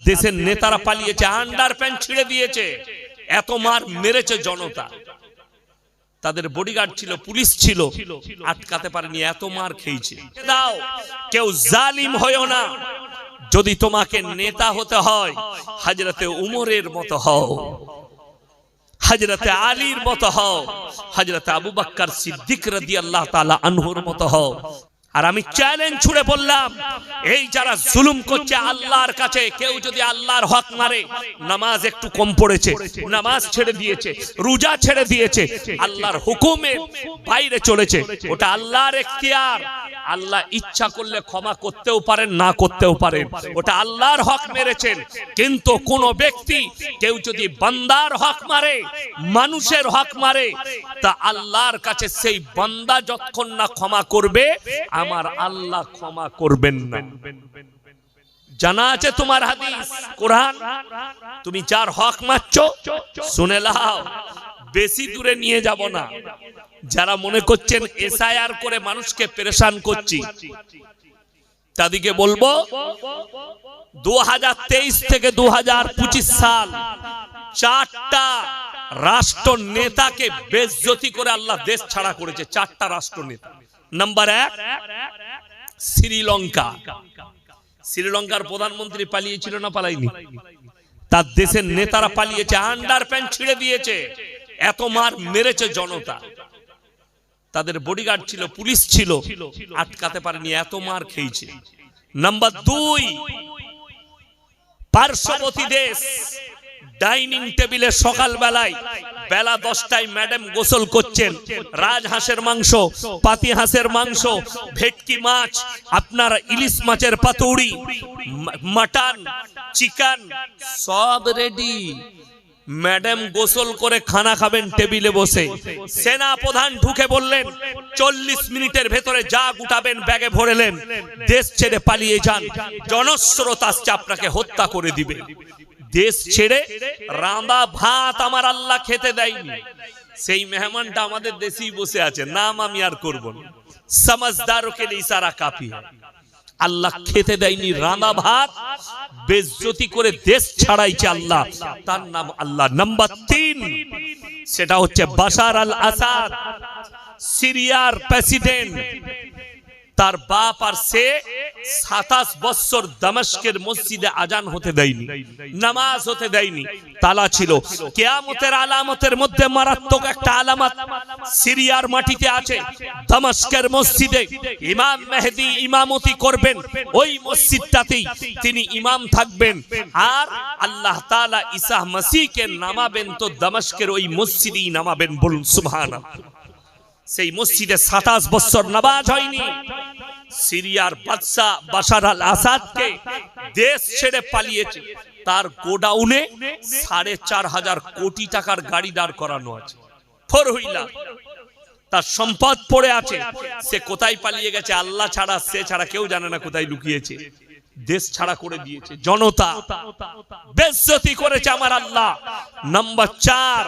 দেশের নেতারা পালিয়েছে, আন্ডার প্যান্ট ছিঁড়ে দিয়েছে, এত মার মেরেছে জনতা। তাদের বডিগার্ড ছিল, পুলিশ ছিল, আটকাতে পারেনি, এত মার খেয়েছে। দাও, কেউ জালিম হয়ো না। যদি তোমাকে নেতা হতে হয় হযরতে উমরের মতো হও, হযরতে আলীর মতো হও, হযরতে আবু বকর সিদ্দিক রাদিয়াল্লাহু তাআলা আনহুর মতো হও। আর আমি চ্যালেঞ্জ ছুড়ে বললাম, এই যারা জুলুম করছে আল্লাহর কাছে, কেউ যদি আল্লাহর হক মারে, নামাজ একটু কম পড়েছে, নামাজ ছেড়ে দিয়েছে, রোজা ছেড়ে দিয়েছে, আল্লাহর হুকুমের বাইরে চলেছে, ওটা আল্লাহর এখতিয়ার। আল্লাহ ইচ্ছা করলে ক্ষমা করতেও পারেন, না করতেও পারেন, ওটা আল্লাহর হক মেরেছেন। কিন্তু কোন ব্যক্তি কেউ যদি বান্দার হক মারে, মানুষের হক মারে, তা আল্লাহর কাছে সেই বান্দা যতক্ষণ না ক্ষমা করবে, আমার আল্লাহ ক্ষমা করবেন না। জানা আছে তোমার হাদিস, কোরআন। তুমি যার হক মারছো শুনে লাও, বেশি দূরে নিয়ে যাব না। যারা মনে করছেন এসআইআর করে মানুষকে পেরেশান করছি, তাদেরকে বলবো 2023 থেকে 2025 সাল 4টা রাষ্ট্র নেতাকে বেইজ্জতি করে আল্লাহ দেশ ছাড়া করেছে। 4টা রাষ্ট্র নেতা। নাম্বার 1 শ্রীলঙ্কা। শ্রীলঙ্কার প্রধানমন্ত্রী পালিয়েছিল না পালাইনি? তার দেশের নেতারা পালিয়েছে, আন্ডার প্যান্ট ছিঁড়ে দিয়েছে, এত মার মেরেছে জনতা। তাদের বডিগার্ড ছিল, পুলিশ ছিল, আটকাতে পারেনি, এত মার খেয়েছে। নাম্বার 2 পার্শ্ববর্তী দেশ। ডাইনিং টেবিলে সকাল বেলায় বেলা 10টায় ম্যাডাম গোসল করছেন, রাজহাঁসের মাংস, পাতি হাঁসের মাংস, ভেটকি মাছ, আপনার ইলিশ মাছের পাতুড়ি, মাটন, চিকেন সব রেডি। ম্যাডাম গোসল করে খানা খাবেন টেবিলে বসে। সেনা প্রধান ঢুকে বললেন 40 মিনিটের ভেতরে যা গুটাবেন ব্যাগে ভরেলেন, দেশ ছেড়ে পালিয়ে যান, জনস্রোত আসছে আপনাকে হত্যা করে দিবে। দেশ ছেড়ে রাঁধা ভাত আমার আল্লাহ খেতে দেয়নি। সেই মেহমানটা আমাদের দেশেই বসে আছে, নাম আমি আর করব না, সমঝদারোं के लिए ইশারা কাফি है। আল্লাহ খেতে দেয়নি রাঁধা ভাত, বেইজ্জতি করে দেশ ছাড়াইছে আল্লাহ, তার নাম আল্লাহ। নাম্বার 3 সেটা হচ্ছে বাশার আল আসাদ, সিরিয়ার প্রেসিডেন্ট। তার বাপ আর সে 27 বছর দামেস্কের মসজিদে আজান হতে দেয়নি, নামাজ হতে দেয়নি, তালা ছিল। কিয়ামতের আলামতের মধ্যে মারাত্মক একটা আলামত সিরিয়ার মাটিতে আছে। দামেস্কের মসজিদে ইমাম মেহেদী ইমামতি করবেন, ওই মসজিদটাতেই তিনি ইমাম থাকবেন। আর আল্লাহ তাআলা ঈসা মসিহকে নামাবেন তো দামেস্কের ওই মসজিদেই নামাবেন। বলুন সুবহানাল্লাহ। সেই মসজিদে 27 বছর নামাজ হয়নি। সিরিয়ার বাদশা বাশার আল আসাদকে দেশ ছেড়ে পালিয়েছে। তার গোডাউনে 4,500 কোটি টাকার গাড়ি দাঁড় করানো আছে, 4 হুইলার। তার সম্পদ পড়ে আছে। সে কোথায় পালিয়ে গেছে আল্লাহ ছাড়া, সে ছাড়া কেউ জানে না কোথায় লুকিয়েছে। দেশ ছাড়া করে দিয়েছে, জনতা বেইজ্জতি করেছে আমার আল্লাহ। নাম্বার 4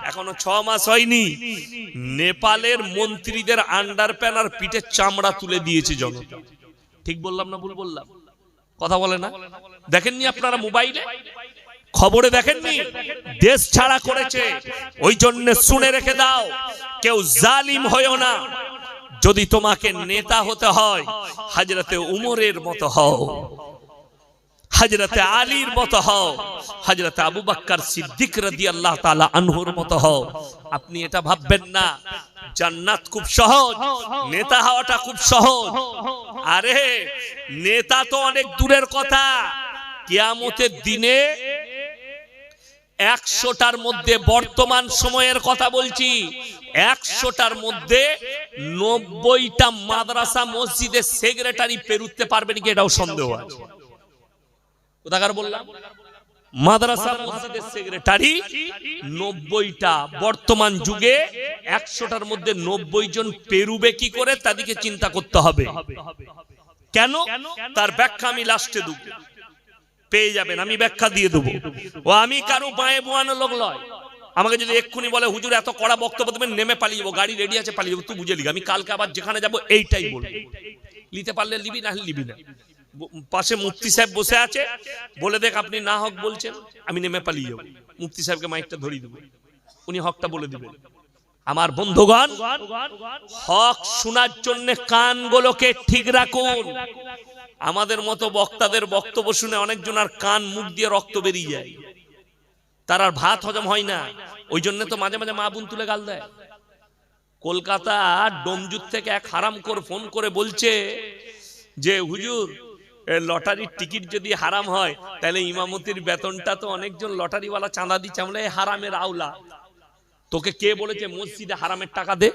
এখনো 6 মাস হয়নি, নেপালের মন্ত্রীদের আন্ডারপ্যান্ট আর পিঠের চামড়া তুলে দিয়েছে জনতা। ঠিক বললাম না ভুল বললাম? কথা বলে না? দেখেননি আপনারা মোবাইলে, খবরে দেখেননি? দেশ ছাড়া করেছে। ওই জন্য শুনে রেখে দাও, কেউ জালিম হয়ো না। যদি তোমাকে নেতা হতে হয় হযরতে উমরের মতো হও, হযরতে আলীর মতো হও, হযরতে আবু বকর সিদ্দিক রাদিয়াল্লাহু তাআলা আনহুর মতো হও। আপনি এটা ভাববেন না জান্নাত খুব সহজ, নেতা হওয়াটা খুব সহজ। আরে নেতা তো অনেক দূরের কথা। কিয়ামতের দিনে 100টার মধ্যে, বর্তমান সময়ের কথা বলছি, 100টার মধ্যে 90টা মাদ্রাসা মসজিদের সেক্রেটারি পেরুতে পারবে নাকি এটাও সন্দেহ আছে। কোথাকার বললাম? মাদ্রাসা মসজিদের সেক্রেটারি 90টা। বর্তমান যুগে 100টার মধ্যে 90 জন পেরুবে কি করে, তাদেরকে চিন্তা করতে হবে। কেন? তার ব্যাখ্যা আমি লাস্টে দেব, পেয়ে যাবেন, আমি ব্যাখ্যা দিয়ে দেবো। ও আমি কারো বাঁয়ে বোয়ানো লোক নয়। আমাকে যদি এক্ষুনি বলে হুজুর এত কড়া বক্তব্য দেবেন, নেমে পালিয়ে যাবো, গাড়ি রেডি আছে পালিয়ে যাবো, তুই বুঝে লিখি। আমি কালকে আবার যেখানে যাবো এইটাই বলবো। নিতে পারলে লিবি, না লিবি না। পাশে মুফতি সাহেব বসে আছে, বলে দেখ আপনি না হক বলছেন, আমি নেমে পালিয়ে যাবো, মুফতি সাহেবকে মাইকটা ধরিয়ে দেবো, উনি হকটা বলে দিবেন। আমার বন্ধুগণ, হক শোনার জন্য কানগুলোকে ঠিক রাখুন। আমাদের মতো বক্তাদের বক্তব্য শুনে অনেকজন আর কান মুখ দিয়ে রক্ত বেরিয়ে যায়, তার আর ভাত হজম হয় না। ওই জন্য তো মাঝে মাঝে মা বোন তুলে গাল দেয়। কলকাতা ডোমজুর থেকে এক হারামখোর ফোন করে বলছে যে হুজুর, লটারির টিকিট যদি হারাম হয় তাহলে ইমামতির বেতনটা তো অনেকজন লটারিওয়ালা চাঁদা দিচ্ছে, আমরা এই হারামের আওলা। তোকে কে বলেছে মসজিদে হারামের টাকা দে?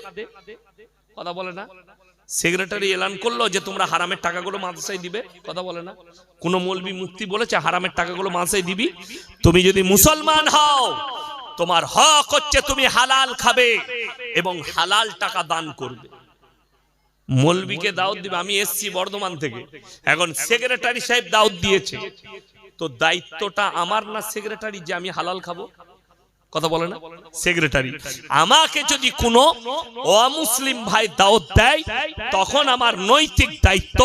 কথা বলে না। সেক্রেটারি এলান করলো যে তোমরা হারামের টাকাগুলো মাদ্রাসায় দিবে, কথা বলে না। কোন মৌলবি মুফতি বলেছে হারামের টাকাগুলো মাদ্রাসায় দিবি? তুমি যদি মুসলমান হও, তোমার হক হচ্ছে তুমি হালাল খাবে এবং হালাল টাকা দান করবে। মৌলবিকে দাওয়াত দিবে। আমি এসছি বর্ধমান থেকে, এখন সেক্রেটারি সাহেব দাওয়াত দিয়েছে, তো দায়িত্বটা আমার না সেক্রেটারি যে আমি হালাল খাবো? কথা বলে না। সেক্রেটারি আমাকে যদি কোনো অমুসলিম ভাই দাওয়াত দেয়, তখন আমার নৈতিক দায়িত্ব,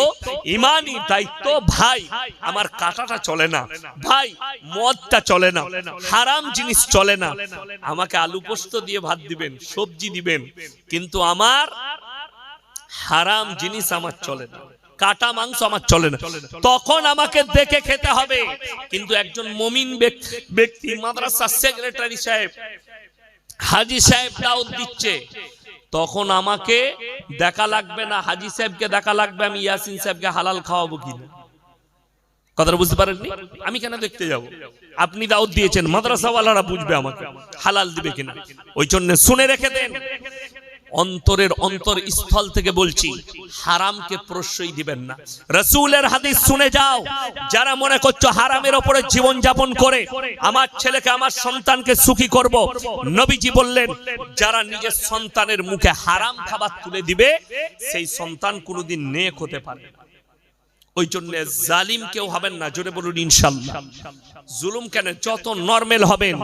ইমানি দায়িত্ব, ভাই আমার কাটাটা চলে না, ভাই মদটা চলে না, হারাম জিনিস চলে না। আমাকে আলু পোস্ত দিয়ে ভাত দিবেন, সবজি দিবেন, কিন্তু আমার হারাম জিনিস আমার চলে না, কাটা মাংস আমার চলে না। তখন আমাকে দেখে খেতে হবে। কিন্তু একজন মুমিন ব্যক্তি, মাদ্রাসার সেক্রেটারি সাহেব, হাজী সাহেব দাওয়াত দিচ্ছে, তখন আমাকে দেখা লাগবে না, হাজী সাহেবকে দেখা লাগবে আমি ইয়াসিন সাহেবকে হালাল খাওয়াবো কিনা। কথাটা বুঝতে পারেননি? আমি কেন দেখতে যাব? আপনি দাওয়াত দিয়েছেন, মাদ্রাসাওয়ালারা বুঝবে আমাকে হালাল দিবে কিনা। ওই জন্য শুনে রেখে দেন, অন্তরের অন্তরস্থল থেকে বলছি, হারামকে প্রশ্রয় দিবেন না। রাসূলের হাদিস শুনে যাও। যারা মনে করছো হারামের উপরে জীবন যাপন করে আমার ছেলেকে, আমার সন্তানকে সুখী করব, নবীজি বললেন যারা নিজের সন্তানের মুখে হারাম খাবার তুলে দিবে, সেই সন্তান কোনোদিন নেক হতে পারে না। ওই জন্য জালিম কেউ হবেন না। জোরে বলুন ইনশাআল্লাহ। জুলুম কেন? যত নরমাল হবেন।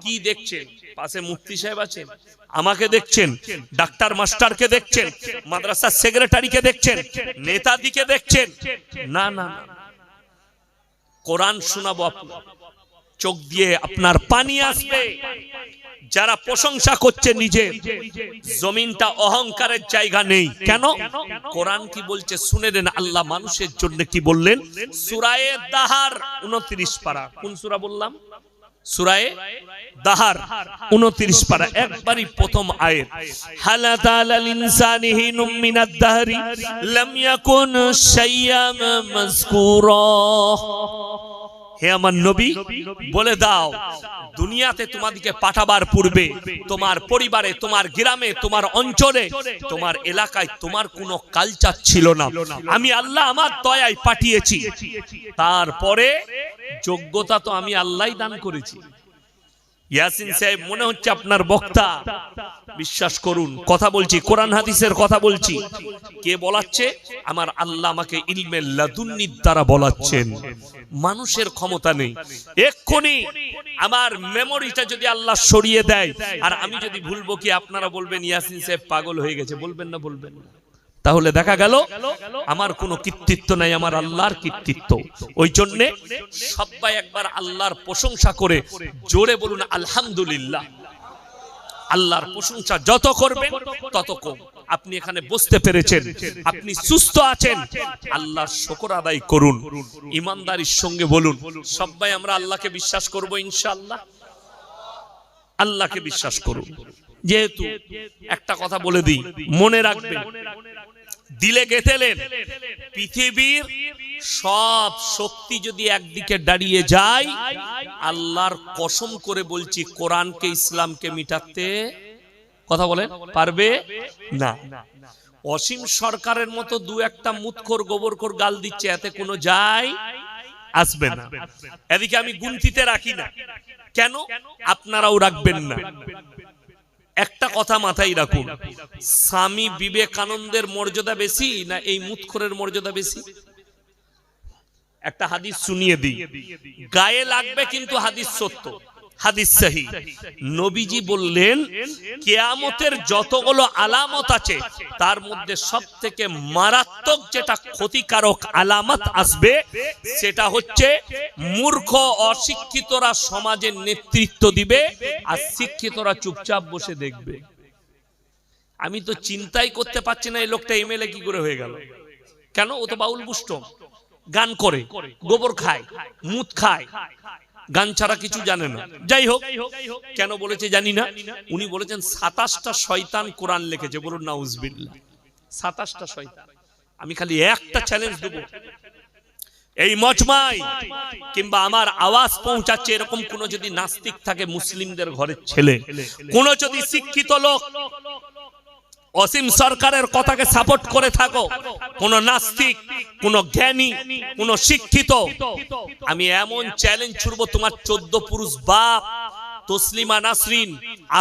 কি দেখছেন? পাশে মুফতি সাহেব আছেন, আমাকে দেখছেন, ডাক্তার মাস্টারকে দেখছেন, মাদ্রাসার সেক্রেটারিকে দেখছেন, নেতাদিকে দেখছেন, না না, কোরআন শোনাবো, চোখ দিয়ে আপনার পানি আসবে। যারা প্রশংসা করছে নিজে, জমিনটা অহংকারের জায়গা নেই। কেন? কোরআন কি বলছে শুনে দেন। আল্লাহ মানুষের জন্য কি বললেন? সূরায়ে দাহার 29 পারা। কোন সূরা বললাম? সূরায়ে দাহার 29 পারা, একবারই প্রথম আয়াত। হালাতা আলাল ইনসানি হিনুম মিনাদ দাহরি লাম ইয়াকুন শাইয়াম মাযকুরা। হে আমার নবী, বলে দাও, দুনিয়াতে তোমাদেরকে পাঠাবার পূর্বে তোমার পরিবারে, তোমার গ্রামে, তোমার অঞ্চলে, তোমার এলাকায় তোমার কোনো কালচার ছিল না। আমি আল্লাহ আমার দয়ায় পাঠিয়েছি। তারপরে যোগ্যতা তো আমি আল্লাহই দান করেছি। ইয়াসিন সাহেব মনে হচ্ছে আপনার বক্তা, বিশ্বাস করুন, কথা বলছি, কোরআন হাদিসের কথা বলছি। কে বলাচ্ছে? আমার আল্লাহ আমাকে ইলমে লাদুন্নির দ্বারা বলাচ্ছেন। মানুষের ক্ষমতা নেই। এক্ষুনি আমার মেমোরিটা যদি আল্লাহ সরিয়ে দেয়, আর আমি যদি ভুলবো, কি আপনারা বলবেন ইয়াসিন সাহেব পাগল হয়ে গেছে? বলবেন না? বলবেন না? তাহলে দেখা গেল আমার কোনো কৃতিত্ব নাই, আমার আল্লাহর কৃতিত্ব। ওই জন্য সবাই একবার আল্লাহর প্রশংসা করে জোরে বলুন আলহামদুলিল্লাহ। আল্লাহর প্রশংসা যত করবেন তত কম। আপনি এখানে বসতে পেরেছেন, আপনি সুস্থ আছেন, আল্লাহর শুকর আদায় করুন। ইমানদারির সঙ্গে বলুন, সবাই আমরা আল্লাহকে বিশ্বাস করব ইনশাআল্লাহ। আল্লাহকে বিশ্বাস করুন। যেহেতু একটা কথা বলে দিই, মনে রাখবেন, দিলে গেঁথেলেন, পৃথিবীর সব শক্তি যদি একদিকে দাঁড়িয়ে যায়, আল্লাহর কসম করে বলছি, কোরআনকে, ইসলামকে মিটাতে কথা বলেন পারবে না। অসীম সরকারের মতো দু একটা মুতখোর গোবরখোর গাল দিচ্ছে, এতে কোনো যায় আসবে না। এদিকে আমি গুনতিতে রাখি না। কেন? আপনারাও রাখবেন না। একটা কথা মাথায় রাখুন, স্বামী বিবেকানন্দের মর্যাদা বেশি না এই মুতখোরের মর্যাদা বেশি? একটা হাদিস শুনিয়ে দিই, গায়ে লাগবে কিন্তু হাদিস সত্য। হাদিস সহিহ। নবীজি বললেন কিয়ামতের যতগুলো আলামত আছে তার মধ্যে সবথেকে মারাত্মক যেটা ক্ষতিকারক আলামত আসবে সেটা হচ্ছে মূর্খ অশিক্ষিতরা সমাজের নেতৃত্ব দিবে আর শিক্ষিতরা চুপচাপ বসে দেখবে। আমি তো চিন্তাই করতে পারছি না এই লোকটা এমএলএ কি করে হয়ে গেল। কেন? ও তো বাউল বুষ্ট, গান করে, গোবর খায়, মুত খায়, গান ছাড়া কিছু জানে না। যাই হোক, কেন বলেছে জানি না। উনি বলেছেন 27টা শয়তান কোরআন লিখেছে। বলুন নাউজুবিল্লাহ। 27টা শয়তান। আমি খালি একটা চ্যালেঞ্জ দেব, এই মজমায় কিংবা আমার আওয়াজ পৌঁছাচ্ছে এরকম কোন যদি নাস্তিক থাকে, মুসলিমদের ঘরের ছেলে, কোন যদি শিক্ষিত লোক অসীম সরকারের কথাকে সাপোর্ট করে থাকো, কোন নাস্তিক, কোন জ্ঞানী, কোন শিক্ষিত, আমি এমন চ্যালেঞ্জ ছুড়ব, তোমার 14 পুরুষ বাপ তসলিমা নাসরিন,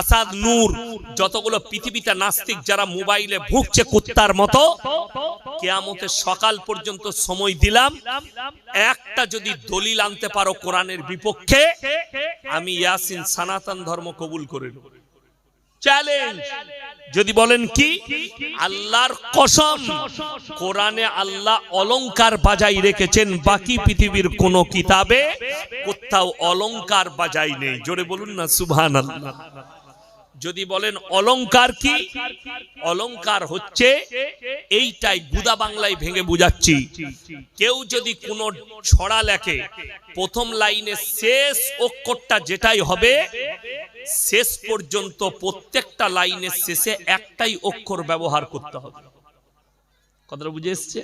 আসাদ নূর, যতগুলো পৃথিবীতে নাস্তিক যারা মোবাইলে ভুগছে কুত্তার মতো, কিয়ামতের সকাল পর্যন্ত সময় দিলাম, একটা যদি দলিল আনতে পারো কোরআনের বিপক্ষে, আমি ইয়াসিন সনাতন ধর্ম কবুল করে নেব। চ্যালেঞ্জ। যদি বলেন কি, আল্লাহর কসম, কোরআনে আল্লাহ অলংকার বাজাই রেখেছেন, বাকি পৃথিবীর কোন কিতাবে কোথাও অলংকার বাজাই নেই। জোরে বলুন না সুবহানাল্লাহ। যদি বলেন অলংকার কি, অলংকার হচ্ছে এইটাই, গুদা বাংলায় ভেঙে বুঝাচ্ছি। কেউ যদি কোন ছড়া লেখে, প্রথম লাইনে শেষ অক্ষরটা যেটাই হবে, শেষ পর্যন্ত প্রত্যেকটা লাইনের শেষে একটাই অক্ষর ব্যবহার করতে হবে। কথাটা বুঝে এসছে?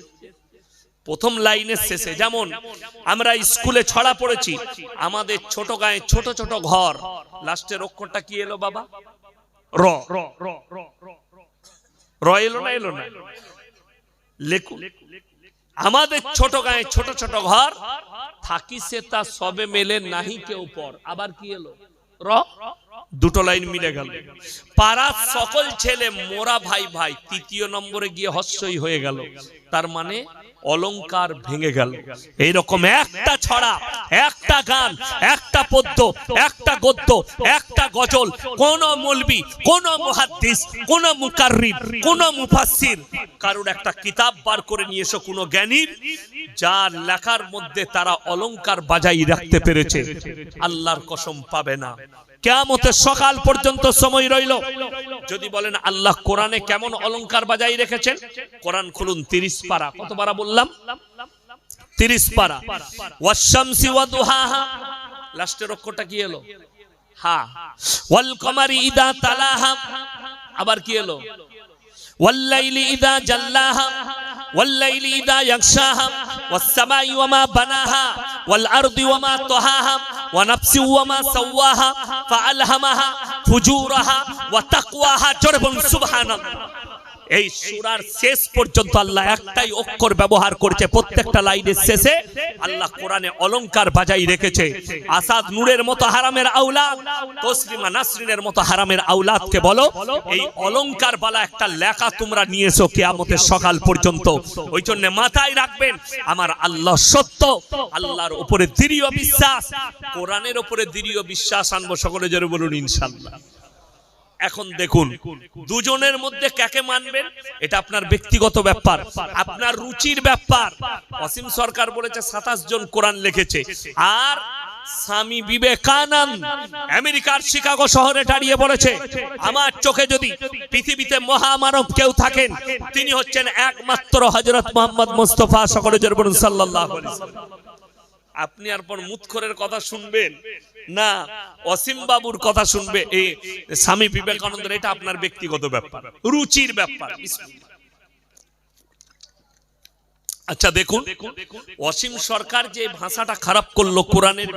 প্রথম লাইনের শেষে, যেমন আমরা স্কুলে ছড়া পড়েছি, আমাদের ছোট গায়ে ছোট ছোট ঘর, লাস্টের অক্ষরটা কি এলো বাবা? র। র এলো না? এলো না? লেখুন, আমাদের ছোট গায়ে ছোট ছোট ঘর, থাকি সে তা সবে মেলে নাহি কেউ পর, আবার কি এলো? র। দুটো লাইন মিলে গেল। পাড়ার সকল ছেলে মোরা ভাই ভাই, তৃতীয় নম্বরে গিয়ে হস্যই হয়ে গেল। তার মানে অলংকার ভেঙে গেল। এইরকম একটা ছড়া, একটা গান, একটা পদ্য, একটা গদ্য, একটা গজল, কোন মৌলবি, কোন মুহাদ্দিস, কোন মুকাররির, কোন মুফাসসির কারোর একটা কিতাব বার করে নিয়ে এসো কোন জ্ঞানীর, যার লেখার মধ্যে তারা অলংকার বাজাই রাখতে পেরেছে, আল্লাহর কসম পাবে না। কিয়ামতের সকাল পর্যন্ত সময় রইল। যদি বলেন আল্লাহ কোরআনে কেমন অলংকার বাজাই রেখেছেন, কোরআন খুলুন 30 পারা। কত পারা বললাম? 30 পারা। ওয়াশ-শামসি ওয়া দুহাহা, লাস্টের অক্ষরটা কি এলো? হা। ওয়াল কমারি ইদা তালাহা, আবার কি এলো? ওয়াল লাইলি ইদা জাল্লাহা, ওয়াল লাইলি ইদা ইয়াগশাহা, ওয়াস সামাই ওয়া মা বানাহা, ওয়াল আরদি ওয়া মা তাহাহা, ওয়া নাফসি ওয়া মা সাওয়াহা, ফাআলহামাহা ফুজুরাহা ওয়া তাকওয়াহা। জোরে বলুন সুবহানাল্লাহ। এই সূরার শেষ পর্যন্ত আল্লাহ একটাই অক্ষর ব্যবহার করেছে, প্রত্যেকটা লাইনের শেষে আল্লাহ কোরআনে অলংকার বাজাই রেখেছে। আসাদ নূরের মতো হারামের আওলাদ, তসলিমা নাসরিনের মতো হারামের আওলাদকে বলো, এই অলংকার বালা একটা লেখা তোমরা নিয়ে এসো কিয়ামতের সকাল পর্যন্ত। ওই জন্য মাথায় রাখবেন, আমার আল্লাহ সত্য, আল্লাহর উপরে দৃঢ় বিশ্বাস, কোরআনের উপরে দৃঢ় বিশ্বাস আনবো। সকলে জোরে বলুন ইনশাআল্লাহ। এখন দেখুন, দুজনের মধ্যে কাকে মানবেন এটা আপনার ব্যক্তিগত ব্যাপার, আপনার রুচির ব্যাপার। অসীম সরকার বলেছে 27 জন কোরআন লিখেছে, আর স্বামী বিবেকানন্দ আমেরিকার শিকাগো শহরে দাঁড়িয়ে বলেছে, আমার চোখে যদি পৃথিবীতে মহামানব কেউ থাকেন, তিনি হচ্ছেন একমাত্র হযরত মুহাম্মদ মুস্তাফা সাল্লাল্লাহু আলাইহি ওয়াসাল্লাম। আপনি আর পর মুতখরের কথা শুনবেন না, অসীম বাবুর কথা শুনবে এই স্বামী বিবেকানন্দের, এটা আপনার ব্যক্তিগত ব্যাপার, রুচির ব্যাপার। আচ্ছা দেখুন, অসীম সরকার যে ভাষাটা খারাপ করলো কোরআনের,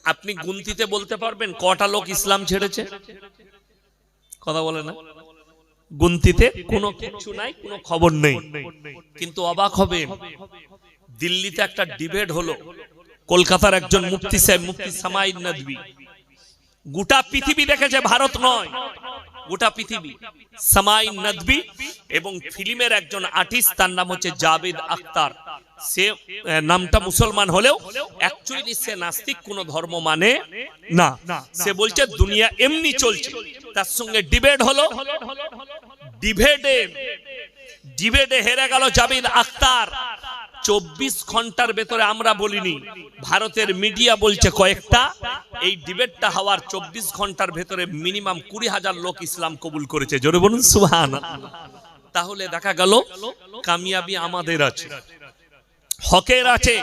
আপনি গুনতিতে বলতে পারবেন কটা লোক ইসলাম ছেড়েছে? কথা বলে না, গুনতিতে কোনো কিছু নাই, কোনো খবর নেই। কিন্তু অবাক হবে, দিল্লিতে একটা ডিবেট হলো, কলকাতার একজন মুফতি সাহেব, মুফতি সামাইদ নদভী, গোটা পৃথিবী দেখেছে, ভারত নয়, গোটা পৃথিবী। সামাই নদভী এবং ফিল্মের একজন আর্টিস্ট, তার নাম হচ্ছে জাভেদ আখতার। সে নামটা মুসলমান হলেও অ্যাকচুয়ালি সে নাস্তিক, কোন ধর্ম মানে না। সে বলছে দুনিয়া এমনি চলছে। তার সঙ্গে ডিবেট হলো, ডিবেটে হেরে গেল জাভেদ আখতার। 24 ঘন্টার ভেতরে, আমরা বলিনি, ভারতের মিডিয়া বলছে কয়েকটা, এই ডিবেটটা হওয়ার 24 ঘন্টার ভেতরে মিনিমাম 20,000 লোক ইসলাম কবুল করেছে। জোরে বলুন সুবহানাল্লাহ। তাহলে দেখা গেল কামিয়াবি আমাদের আছে, হকের আছে,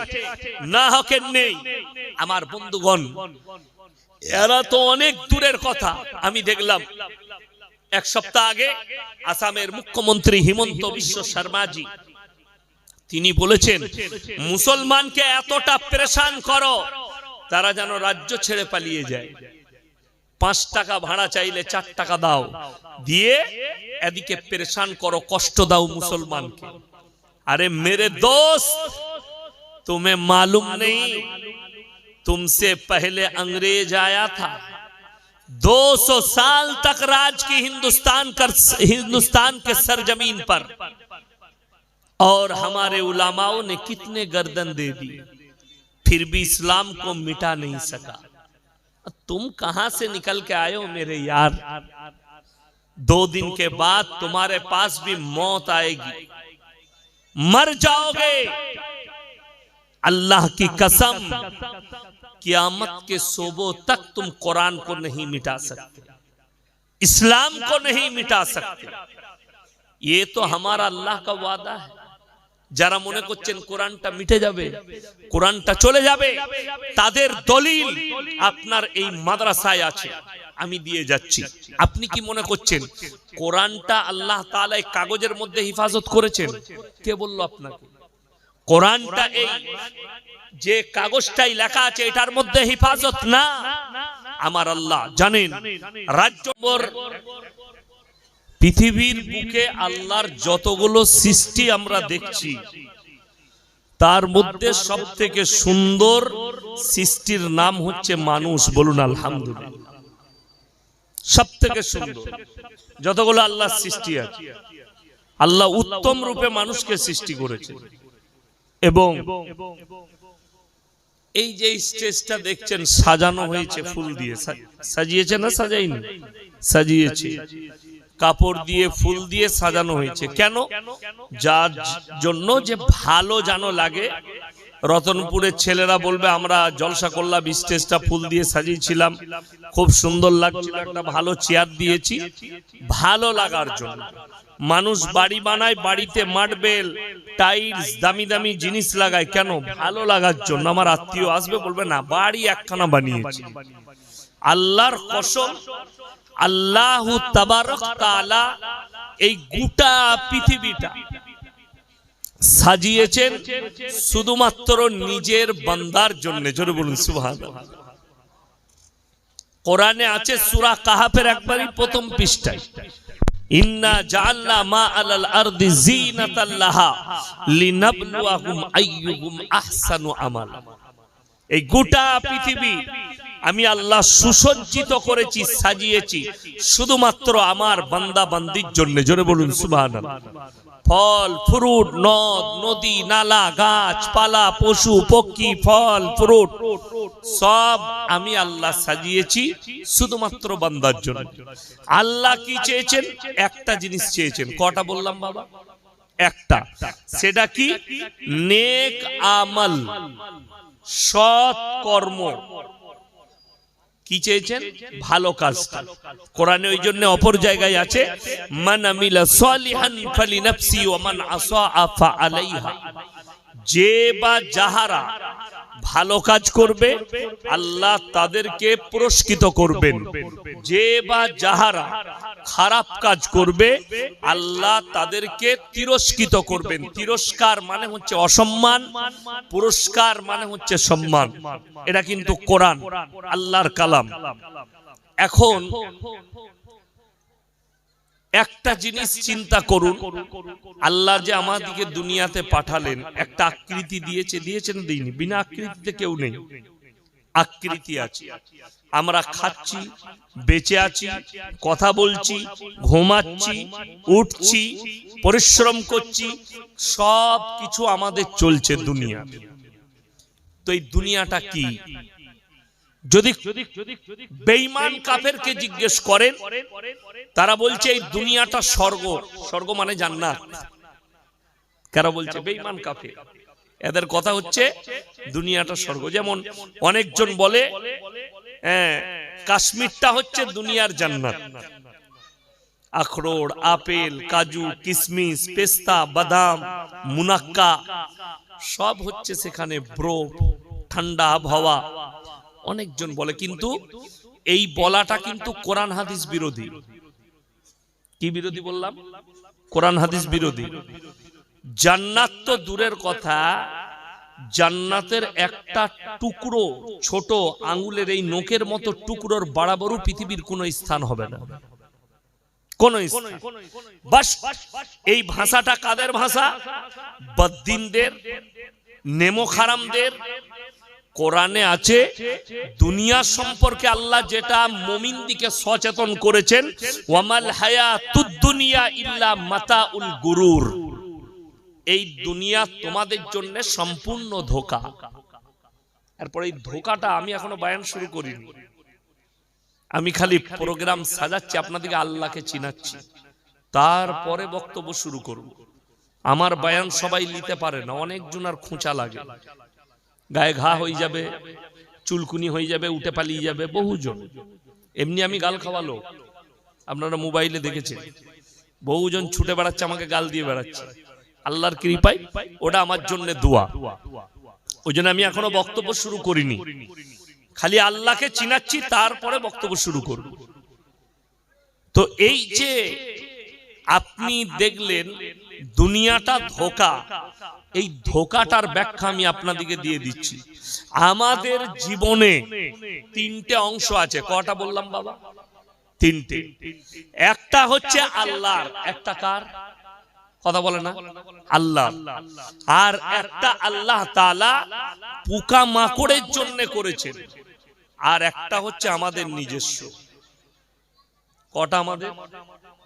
না হকের নেই। আমার বন্ধুগণ, এরা তো অনেক দূরের কথা। আমি দেখলাম এক সপ্তাহ আগে আসামের মুখ্যমন্ত্রী হিমন্ত বিশ্ব শর্মাজি, তিনি বলেছেন মুসলমানকে এতটা পেরেশান করো তারা যেন রাজ্য ছেড়ে পালিয়ে যায়। 5 টাকা ভাড়া চাইলে 4 টাকা দাও, দিয়ে এদিকে পেরেশান করো, কষ্ট দাও মুসলমানকে। अरे मेरे दोस्त, तुम्हें मालूम नहीं तुमसे पहले अंग्रेज आया था, 200 साल तक राज की हिंदुस्तान के सरजमीन पर, और हमारे उलामाओं ने कितने गर्दन दे दी, फिर भी इस्लाम को मिटा नहीं सका। तुम कहां से निकल के आए हो मेरे यार? 2 दिन के बाद तुम्हारे पास भी मौत आएगी, मर जाओगे। अल्लाह की कसम, क़यामत के सोबों तक तुम कुरान को नहीं मिटा सकते, इस्लाम को नहीं मिटा सकते। ये तो हमारा अल्लाह का वादा है। যারা মনে করছেন কোরআনটা মিটে যাবে, কোরআনটা চলে যাবে, তাদের দলিল আপনার এই মাদ্রাসায় আছে, আমি দিয়ে যাচ্ছি। আপনি কি মনে করছেন কোরআনটা আল্লাহ তাআলা এই কাগজের মধ্যে হিফাজত করেছেন? কে বলল আপনাকে? কোরআনটা এই যে কাগজটাই লেখা আছে এটার মধ্যে হিফাজত না। আমার আল্লাহ জানেন। রাজ্যবর পৃথিবীর বুকে আল্লাহর যতগুলো সৃষ্টি আমরা দেখছি, তার মধ্যে সবথেকে সুন্দর সৃষ্টির নাম হচ্ছে মানুষ। বলুন আলহামদুলিল্লাহ। সবথেকে সুন্দর যতগুলো আল্লাহর সৃষ্টি আছে, আল্লাহ উত্তম রূপে মানুষকে সৃষ্টি করেছে। এবং এই যে স্টেজটা দেখছেন সাজানো হয়েছে ফুল দিয়ে, সাজিয়েছে না সাজাইনি? সাজিয়েছে, কাপড় দিয়ে ফুল দিয়ে সাজানো হয়েছে। কেন? যার জন্য যে ভালো যেন লাগে। রতনপুরের ছেলেরা বলবে আমরা জলসা করলাম, স্টেজটা ফুল দিয়ে সাজিয়েছিলাম, খুব সুন্দর লাগছিল, একটা ভালো চেয়ার দিয়েছি। ভালো লাগার জন্য মানুষ বাড়ি বানায়, বাড়িতে মার্বেল টাইলস দামি দামি জিনিস লাগায়। কেন? ভালো লাগার জন্য। আমার আত্মীয় আসবে, বলবে না বাড়ি একখানা বানিয়েছি। আল্লাহর কসম, আল্লাহ তাবারক তাআলা এই গোটা পৃথিবীটা সাজিয়েছেন শুধুমাত্র নিজের বান্দার জন্য। জোরে বলুন সুবহানাল্লাহ। কোরআনে আছে সূরা কাহাফের একবারই প্রথম পৃষ্ঠায়, ইন্না জাআলনা মা আলাল আরদি যিনাতাল লাহা লিনাবলুয়াহুম আইয়ুহুম আহসানু আমালা। এই গোটা পৃথিবী আমি আল্লাহ সুসজ্জিত করেছি, সাজিয়েছি শুধুমাত্র আমার বান্দা বান্দির জন্য। জোরে বলুন সুবহানাল্লাহ। ফল ফ্রুট, নদ নদী, নালা, গাছপালা, পশু পক্ষী, ফল ফ্রুট সব আমি আল্লাহ সাজিয়েছি শুধুমাত্র বান্দার জন্য। আল্লাহ কি চেয়েছেন? একটা জিনিস চেয়েছেন। কটা বললাম বাবা? একটা। সেটা কি? নেক আমল, সৎ কর্ম। কি চেয়েছেন? ভালো কাজটা। কোরআনে ওই জন্য অপর জায়গায় আছে, মান আমিলা সালিহান ফালিনাফসি ওয়া মান আসা ফাআলাইহা। যে বা যাহারা ভালো কাজ করবে আল্লাহ তাদেরকে পুরস্কৃত করবেন, যে বা যাহারা খারাপ কাজ করবে আল্লাহ তাদেরকে তিরস্কৃত করবেন। তিরস্কার মানে হচ্ছে অসম্মান, পুরস্কার মানে হচ্ছে সম্মান। এটা কিন্তু কোরআন, আল্লাহর কালাম। এখন একটা জিনিস চিন্তা করুন, আল্লাহ যে আমাদেরকে দুনিয়াতে পাঠালেন, একটা আকৃতি দিয়েছেন, দিয়েনি? বিনা আকৃতিতে কেউ নেই। আকৃতি আছে। আমরা খাচ্ছি, বেঁচে আছি, কথা বলছি, ঘুমাচ্ছি, উঠছি, পরিশ্রম করছি, সব কিছু আমাদের চলছে দুনিয়া। তো এই দুনিয়াটা কি? যদি বেঈমান কাফেরকে জিজ্ঞেস করেন, তারা বলছে এই দুনিয়াটা স্বর্গ। স্বর্গ মানে জান্নাত। কারা বলছে? বেঈমান কাফের। এদের কথা হচ্ছে দুনিয়াটা স্বর্গ। যেমন অনেকজন বলে কাশ্মীরটা হচ্ছে দুনিয়ার জান্নাত। আখরোট, আপেল, কাজু, কিশমিশ, পেস্তা, বাদাম, মুনাক্কা সব হচ্ছে সেখানে, বরফ, ঠান্ডা আবহাওয়া। অনেকজন বলে, কিন্তু এই বলাটা কিন্তু কোরআন হাদিস বিরোধী। কি বিরোধী বললাম? কোরআন হাদিস বিরোধী। জান্নাত তো দূরের কথা, জান্নাতের একটা টুকরো, ছোট আঙ্গুলের এই নখের মতো টুকরোর বরাবরও পৃথিবীর কোনো স্থান হবে না, কোন স্থান। বাস এই ভাষাটা কাদের ভাষা? বদ্দিনদের, নেমো খারামদের। কোরআনে আছে দুনিয়া সম্পর্কে আল্লাহ যেটা মুমিনদিকে সচেতন করেছেন, ওয়ামাল হায়াতুদ দুনিয়া ইল্লা মাতাউল গুরুর। এই দুনিয়া তোমাদের জন্য সম্পূর্ণ ধোঁকা। এরপর এই ধোঁকাটা আমি এখনো বয়ান শুরু করিনি, আমি খালি প্রোগ্রাম সাজাচ্ছি, আপনাদেরকে আল্লাহকে চিনাচ্ছি, তারপরে বক্তব্য শুরু করব। আমার বয়ান সবাই নিতে পারে না, অনেকজনের খোঁচা লাগে, গায়ে ঘা হয়ে যাবে, চুলকুনি হয়ে যাবে, উঠে পালিয়ে যাবে বহুজন। এমনি আমি গাল খাওয়ালো, আপনারা মোবাইলে দেখেছেন, বহুজন ছুটে বেড়াচ্ছে, আমাকে গাল দিয়ে বেড়াচ্ছে। আল্লাহর কৃপায় ওটা আমার জন্য দোয়া। ওই জন্য আমি এখনো বক্তব্য শুরু করিনি, খালি আল্লাহকে চিনাচ্ছি, তারপরে বক্তব্য শুরু করব। তো এই যে আপনি দেখলেন দুনিয়াটা ধোঁকা, এই ধোঁকাটার ব্যাখ্যা আমি আপনাদেরকে দিয়ে দিচ্ছি। আমাদের জীবনে তিনটে অংশ আছে। কটা বললাম বাবা? তিনটে। একটা হচ্ছে আল্লাহর, একটা কার? কথা বলে না, আল্লাহ। আর একটা আল্লাহ তাআলা পোকা মাকড়ের জন্য করেছেন, আর একটা হচ্ছে আমাদের নিজস্ব। কটা আমাদের?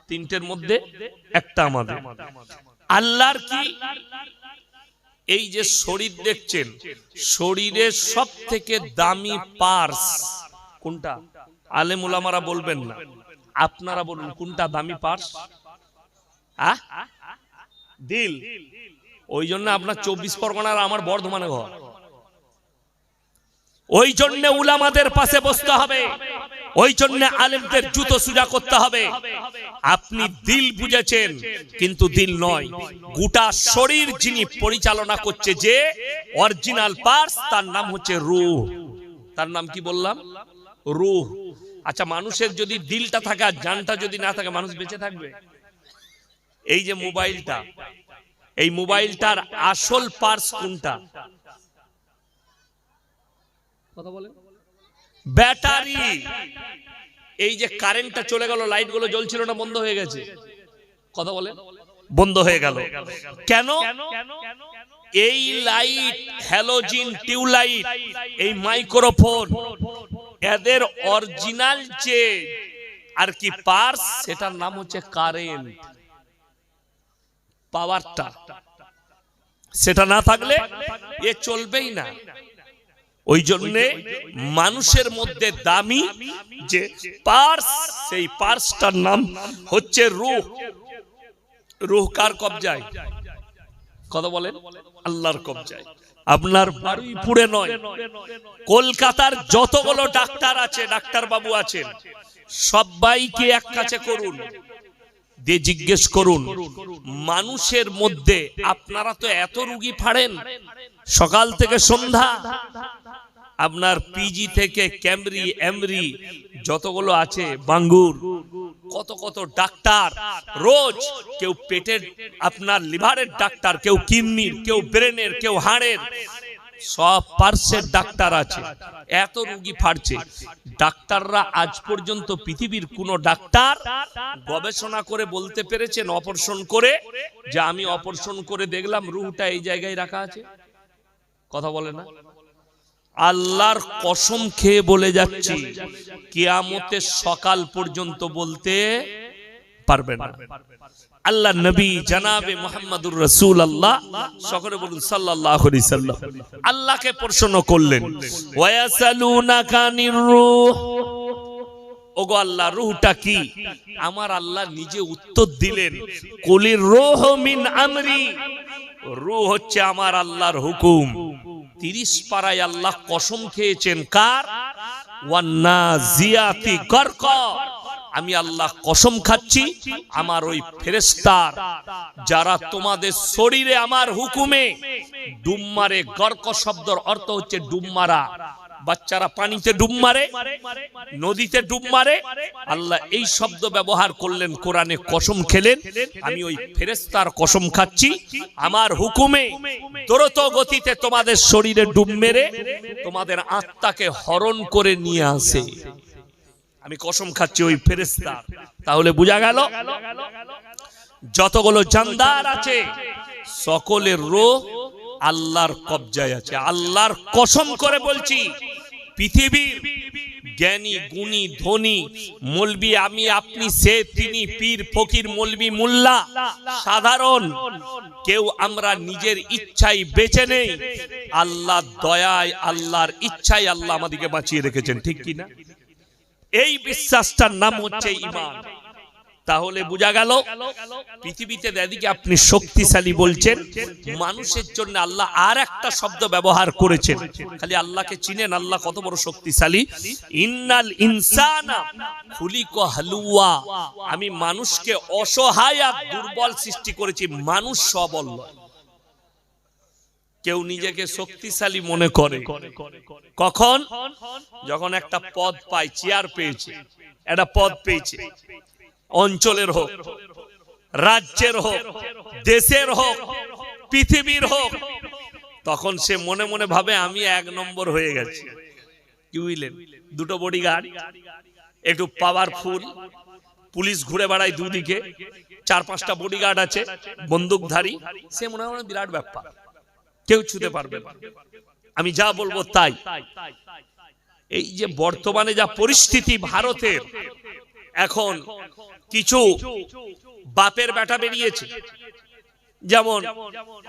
তিনটের মধ্যে একটা আমাদের। আল্লাহর কি? এই যে শরীর দেখছেন, শরীরের সব থেকে দামি পার্স কোনটা? আলেম উলামারা বলবেন না, আপনারা বলুন কোনটা দামি পার্স? দিল। ওই জন্য আপনার 24 পরগনার, আমার বর্ধমানে ঘর। ওই জন্য উলামাদের পাশে বসতে হবে, ওই জন্য আলেমদের জুতো সোজা করতে হবে। আপনি দিল বুঝেছেন, কিন্তু দিল নয়, গোটা শরীর যিনি পরিচালনা করছে, যে অরিজিনাল পার্স, তার নাম হচ্ছে রূহ। তার নাম কি বললাম? রূহ। আচ্ছা, মানুষের যদি দিলটা থাকে আর জানটা যদি না থাকে, মানুষ বেঁচে থাকবে? এই যে মোবাইলটা, এই মোবাইলটার আসল পার্স কোনটা? কথা বলেন। ব্যাটারি। এই যে কারেন্টটা চলে গেল, লাইট গুলো জ্বলছিল না, বন্ধ হয়ে গেছে। কথা বলেন। বন্ধ হয়ে গেল কেন? এই লাইট, হ্যালোজিন, টিউবলাইট, এই মাইক্রোফোন, এদের অরিজিনাল যে আর কি পার্স, সেটার নাম হচ্ছে কারেন্ট, পাওয়ারটা। সেটা না থাকলে এ চলবেই না। ওই জন্যে মানুষের মধ্যে দামি যে পার্স, সেই পার্সটার নাম হচ্ছে রূহ। রূহ কার কবজায়? কথা বলেন। আল্লাহর কবজায়। আপনার বারুইপুরে নয়, কলকাতার যতগুলো ডাক্তার আছে, ডাক্তার বাবু আছেন, সবাইকে এক কাছে করুন, দিয়ে জিজ্ঞেস করুন, মানুষের মধ্যে আপনারা তো এত রুগী ফাড়েন সকাল থেকে সন্ধ্যা, আপনার পিজি থেকে ক্যামরি, এমরি, যতগুলো আছে, বাঙ্গুর, কত কত ডাক্তার রোজ, কেউ পেটের, আপনার লিভারের ডাক্তার, কেউ কিডনির, কেউ ব্রেনের, কেউ হাড়ের, সব পার্সের ডাক্তার আছে। এত রোগী ফাড়ছে, ডাক্তাররা আজ পর্যন্ত পৃথিবীর কোন ডাক্তার গবেষণা করে বলতে পেরেছেন অপারেশন করে, যে আমি অপারেশন করে দেখলাম রুহটা এই জায়গায় রাখা আছে? কথা বলে না। আল্লাহর কসম খেয়ে বলে যাচ্ছি, কিয়ামতের সকাল পর্যন্ত বলতে পারবে না। আল্লাহ নবী জনাবে মুহাম্মদুর রাসূলুল্লাহ, সকলে বলুন সাল্লাল্লাহু আলাইহি সাল্লাম, আল্লাহকে প্রশ্ন করলেন, ওয়ায়াসালুনাকা আনির রূহ, ওগো আল্লাহ রূহটা কি? আমার আল্লাহ নিজে উত্তর দিলেন, কুলির রূহ মিন আমরি, রূহ হচ্ছে আমার আল্লাহর হুকুম। 30 পারায় আল্লাহ কসম খেয়েছেন কার? ওয়ান্নাজিয়াতি গারকা, আমি আল্লাহ কসম খাচ্ছি আমার ওই ফেরেশতার যারা তোমাদের শরীরে আমার হুকুমে ডুব মারে। গর্ক শব্দের অর্থ হচ্ছে ডুব মারা। বাচ্চারা পানিতে ডুব মারে, নদীতে ডুব মারে, আল্লাহ এই শব্দ ব্যবহার করলেন, কোরআনে কসম খেলেন, আমি ওই ফেরেশতার কসম খাচ্ছি আমার হুকুমে দ্রুত গতিতে তোমাদের শরীরে ডুব মেরে তোমাদের আত্মাকে হরণ করে নিয়ে আসে। আমি কসম খাচ্ছি ওই ফেরেশতা। তাহলে বোঝা গেল যতগুলো জানদার আছে সকলের রূহ আল্লাহর কবজায় আছে। আল্লাহর কসম করে বলছি, পৃথিবীর জ্ঞানী গুণী ধনী মৌলবি, আমি আপনি সে তিনি, পীর ফকির মৌলবি মোল্লা, সাধারণ কেউ আমরা নিজের ইচ্ছাই বেঁচে নেই। আল্লাহর দয়ায়, আল্লাহর ইচ্ছায় আল্লাহ আমাদেরকে বাঁচিয়ে রেখেছেন, ঠিক কি না? এই বিশ্বাসটার নাম হচ্ছে ঈমান। তাহলে বোঝা গেল পৃথিবীতে এদিকে আপনি শক্তিশালী বলছেন, মানুষের জন্য আল্লাহ আর একটা শব্দ ব্যবহার করেছেন। খালি আল্লাহকে চিনেন, আল্লাহ কত বড় শক্তিশালী। ইন্নাল ইনসানা খুলিকা হালুয়া, আমি মানুষকে অসহায় আর দুর্বল সৃষ্টি করেছি, মানুষ সবল নয়। কেউ নিজেকে শক্তিশালী মনে করে কখন? যখন একটা পদ পায়, চেয়ার পেয়েছে, একটা পদ পেয়েছে, অঞ্চলের হোক, রাজ্যের হোক, দেশের হোক, পৃথিবীর হোক, তখন সে মনে মনে ভাবে আমি 1 নম্বর হয়ে গেছি। কি বুঝলেন? দুটো বডিগার্ড, একটু পাওয়ারফুল, পুলিশ ঘুরে বেড়ায় দুদিকে, 4-5টা বডিগার্ড আছে, বন্দুকধারী, সে মনে হয় বিরাট ব্যাপার, কেউ ছুতে পারবে না, আমি যা বলবো তাই। এই যে বর্তমানে যা পরিস্থিতি ভারতের, এখন কিছু বাপের বেটা বেরিয়েছে, যেমন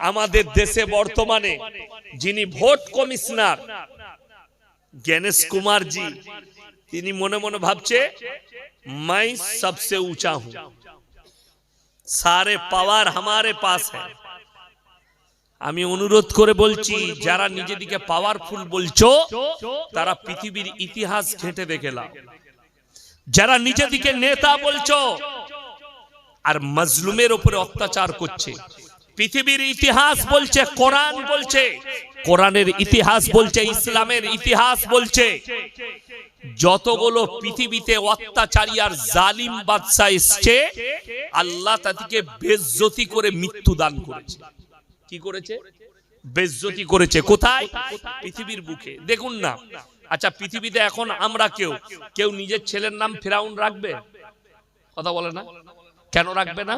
আমাদের দেশে বর্তমানে যিনি ভোট কমিশনার গণেশ কুমার জি, তিনি মনে মনে ভাবছে मैं सबसे ऊंचा हूं, सारे पावर हमारे पास है। আমি অনুরোধ করে বলছি, যারা নিজেদিকে পাওয়ারফুল বলছো তারা পৃথিবীর ইতিহাস ঘেঁটে দেখে নাও। যারা নিজেদিকে নেতা বলছো আর মজলুমের উপরে অত্যাচার করছে, পৃথিবীর ইতিহাস বলছে, কোরআন বলছে, কোরআনের ইতিহাস বলছে, ইসলামের ইতিহাস বলছে, যতগুলো পৃথিবীতে অত্যাচারী আর জালিম বাদশা এসছে, আল্লাহ তাদেরকে বেইজ্জতি করে মৃত্যু দান করেছে। কি করেছে? বেইজ্জতি করেছে। কোথায়? পৃথিবীর বুকে। দেখুন না, আচ্ছা পৃথিবীতে এখন আমরা কেউ নিজের ছেলের নাম ফিরাউন রাখবে? কথা বলে না, কেন রাখবে না?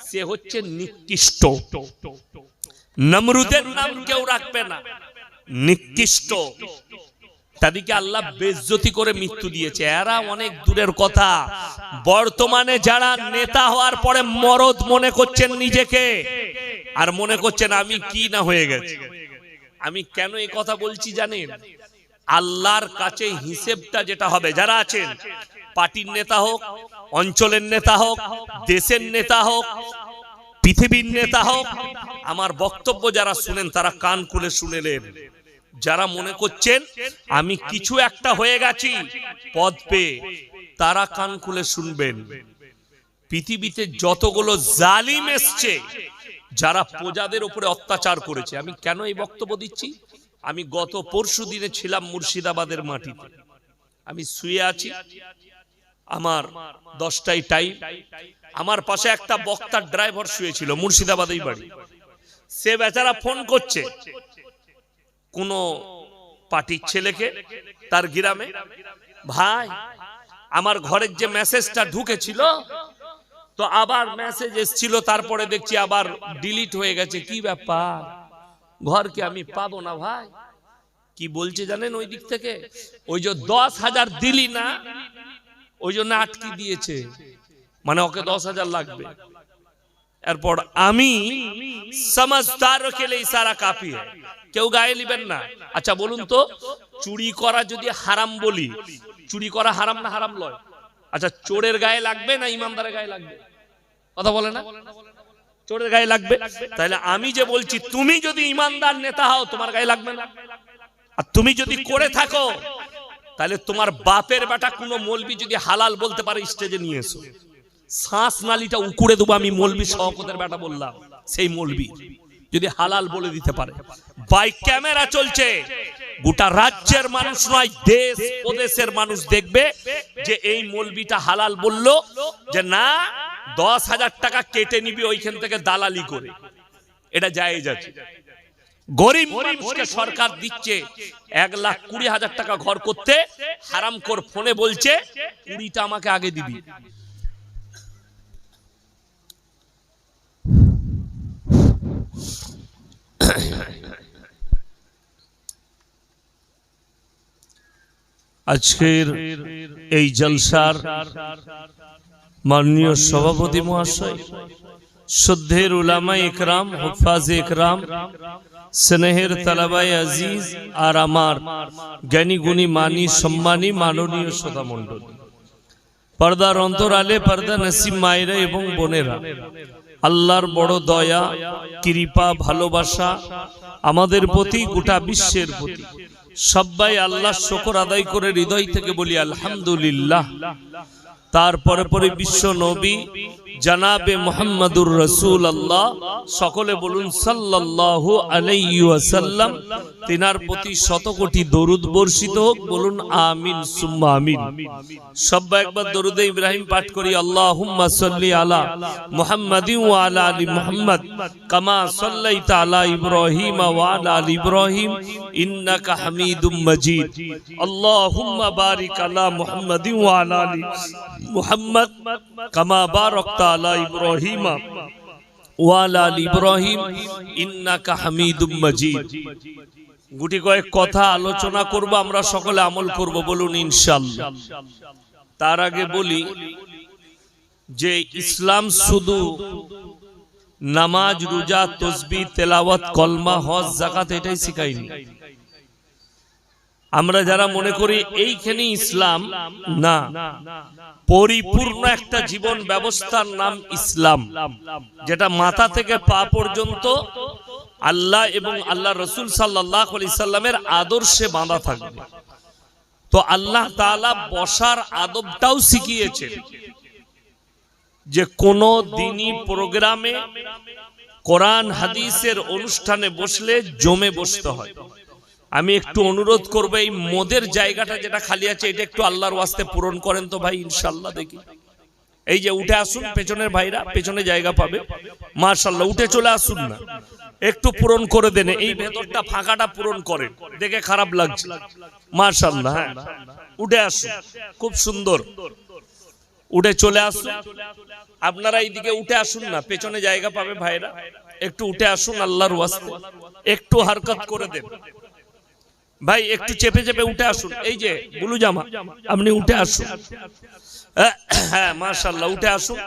সে হচ্ছে নিকৃষ্ট। নমরুদের নাম কেউ রাখবে না, নিকৃষ্ট। তাদেরকে আল্লাহ বেইজ্জতি করে মৃত্যু দিয়েছে। এরা অনেক দূরের কথা। বর্তমানে যারা নেতা হওয়ার পরে মরদ মনে করছেন নিজেকে, আর মনে করছেন আমি কি না হয়ে গেছি। আমি কেন এই কথা বলছি জানেন? আল্লাহর কাছে হিসেবটা যেটা হবে, যারা আছেন পার্টির নেতা হোক, অঞ্চলের নেতা হোক, দেশের নেতা হোক, পৃথিবীর নেতা হোক, আমার বক্তব্য যারা শুনেন তারা কান খুলে শুনেলেন। যারা মনে করছেন আমি কিছু একটা হয়ে গেছি পদ পেয়ে, তারা কান খুলে শুনবেন। পৃথিবীতে যতগুলো জালিম এসছে, যারা প্রজাদের উপরে অত্যাচার করেছে, আমি কেন এই বক্তব্য দিচ্ছি? আমি গত পরশু দিনে ছিলাম মুর্শিদাবাদের মাটিতে। আমি শুয়ে আছি, আমার 10টায় টাইম, আমার পাশে একটা বক্তার ড্রাইভার শুয়েছিল, মুর্শিদাবাদেই বাড়ি। সে বেচারা ফোন করছে কোন পার্টির ছেলেকে তার গ্রামে, ভাই আমার ঘরের যে মেসেজটা ঢুকেছিল তো আবার মেসেজ এসেছিল, তারপরে দেখছি আবার ডিলিট হয়ে গেছে, কি ব্যাপার, ঘরকে আমি পাবো না ভাই। কি বলছে জানেন ওই দিক থেকে? ওই যে 10,000 দিলি না, ওই জন্য আটকে দিয়েছে, মানে ওকে 10,000 লাগবে। এরপর আমি সমঝদারো কে লিয়ে ইশারা কাফি है, কেউ গায়ে নেবেন না। আচ্ছা বলুন তো, চুরি করা যদি হারাম বলি, চুরি করা হারাম না হারাম লয়? আচ্ছা চোরের গায়ে লাগবে না ইমানদারের গায়ে লাগবে? কথা বলে না? চোরের গায়ে লাগবে। তাহলে আমি যে বলছি, তুমি যদি ইমানদার নেতা হও তোমার গায়ে লাগবে না? আর তুমি যদি করে থাকো, তাহলে তোমার বাপের বেটা কোনো মৌলবি যদি হালাল বলতে পারে স্টেজে নিয়ে এসো, শ্বাস নালীটা উকুড়ে দেবো। আমি মৌলবি শওকতের বেটা বললাম, সেই মৌলবি যদি হালাল বলে দিতে পারে। বাই ক্যামেরা চলছে, গোটা রাজ্যের মানুষ নয়, দেশ প্রদেশের মানুষ দেখবে যে এই মৌলবিটা হালাল বলল, যে না 10,000 টাকা কেটে নিবি ওইখান থেকে দালালি করে, এটা জায়েজ আছে। গরিব মানুষকে সরকার দিচ্ছে 1,20,000 টাকা ঘর করতে, হারামখোর ফোনে বলছে 20টা আমাকে আগে দিবি। আজকের এই জলসার মাননীয় সভাপতি মহাশয়, শ্রদ্ধের উলামা ইকরাম, হুফাজ ইকরাম, স্নেহের তালাবাই আজিজ, আর আমার জ্ঞানী গুণী মানি সম্মানী মাননীয় শ্রোতা মণ্ডল, পর্দার অন্তরালে পর্দা নসিব মায়েরা এবং বোনেরা, আল্লাহর বড় দয়া, কৃপা, ভালোবাসা আমাদের প্রতি, গোটা বিশ্বের প্রতি। সবাই আল্লাহর শুকর আদায় করে হৃদয় থেকে বলি আলহামদুলিল্লাহ। তারপরে পরে বিশ্ব নবী জনাবে মুহাম্মদুর রাসূলুল্লাহ, সকলে বলুন সাল্লাল্লাহু আলাইহি ওয়াসাল্লাম। তিনার প্রতি শত কোটি দরুদ বর্ষিত হোক, বলুন আমিন সুম্মা আমিন। সবাই একবার দরুদে ইব্রাহিম পাঠ করি। আল্লাহুম্মা সাল্লি আলা মুহাম্মাদিন ওয়া আলা আলি মুহাম্মাদ কামা সাল্লাইতা আলা ইব্রাহিম ওয়া আলা আলি ইব্রাহিম ইন্নাকা হামিদুম মাজিদ। আল্লাহুম্মা বারিক আলা মুহাম্মাদিন ওয়া আলা আলি মুহাম্মাদ কামা বারাকতা আলা ইব্রাহিম ওয়া আলা আলি ইব্রাহিম ইন্নাকা হামিদুম মাজিদ। গুটি কয়েক কথা আলোচনা করব, আমরা সকলে আমল করব, বলুন ইনশাআল্লাহ। তার আগে বলি যে ইসলাম শুধু নামাজ, রোজা, তাসবিহ, তেলাওয়াত, কলমা, হজ, যাকাত এটাই শিখায়নি। আমরা যারা মনে করি এইখানে ইসলাম, না, পরিপূর্ণ একটা জীবন ব্যবস্থার নাম ইসলাম, যেটা মাথা থেকে পা পর্যন্ত আল্লাহ এবং আল্লাহ রসুল সাল্লাল্লাহু আলাইহি সাল্লামের আদর্শে বাঁধা থাকবে। তো আল্লাহ তাআলা বসার আদবটাও শিখিয়েছেন, যে কোন দিনই প্রোগ্রামে, কোরআন হাদিসের অনুষ্ঠানে বসলে জমে বসতে হয়। আমি একটু অনুরোধ করব, এই মদের জায়গাটা যেটা খালি আছে, এটা একটু আল্লাহর ওয়াস্তে পূরণ করেন তো ভাই, ইনশাআল্লাহ। দেখি এই যে উঠে আসুন, পেছনের ভাইরা পেছনে জায়গা পাবে, মাশাআল্লাহ, উঠে চলে আসুন না, একটু পূরণ করে দেন, এই ভেতরটা ফাঁকাটা পূরণ করেন, দেখে খারাপ লাগছে। মাশাআল্লাহ, হ্যাঁ, উঠে আসুন, খুব সুন্দর, উঠে চলে আসুন। আপনারা এইদিকে উঠে আসুন না, পেছনে জায়গা পাবে ভাইরা, একটু উঠে আসুন আল্লাহর ওয়াস্তে, একটু হারকত করে দেন ভাই, একটু চেপে চেপে উঠে আসুন। এই যে বুলু জামা, আপনি উঠে আসুন, হ্যাঁ মাশাআল্লাহ, উঠে আসুন।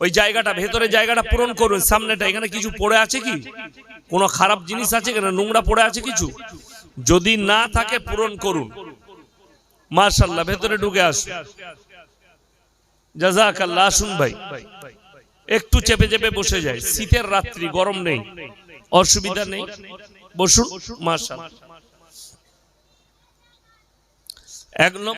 ওই জায়গাটা, ভেতরে জায়গাটা পূরণ করুন, সামনেটা। এখানে কিছু পড়ে আছে কি? কোনো খারাপ জিনিস আছে কিনা? নোংরা পড়ে আছে কিছু? যদি না থাকে পূরণ করুন, মাশাআল্লাহ। ভেতরে ঢুকে আসুন, জাযাকাল্লাহ। আসুন ভাই, একটু চেপে চেপে বসে যায়, শীতের রাত্রি, গরম নেই, অসুবিধা নেই, বসুন। মাশাআল্লাহ। এক নম্বর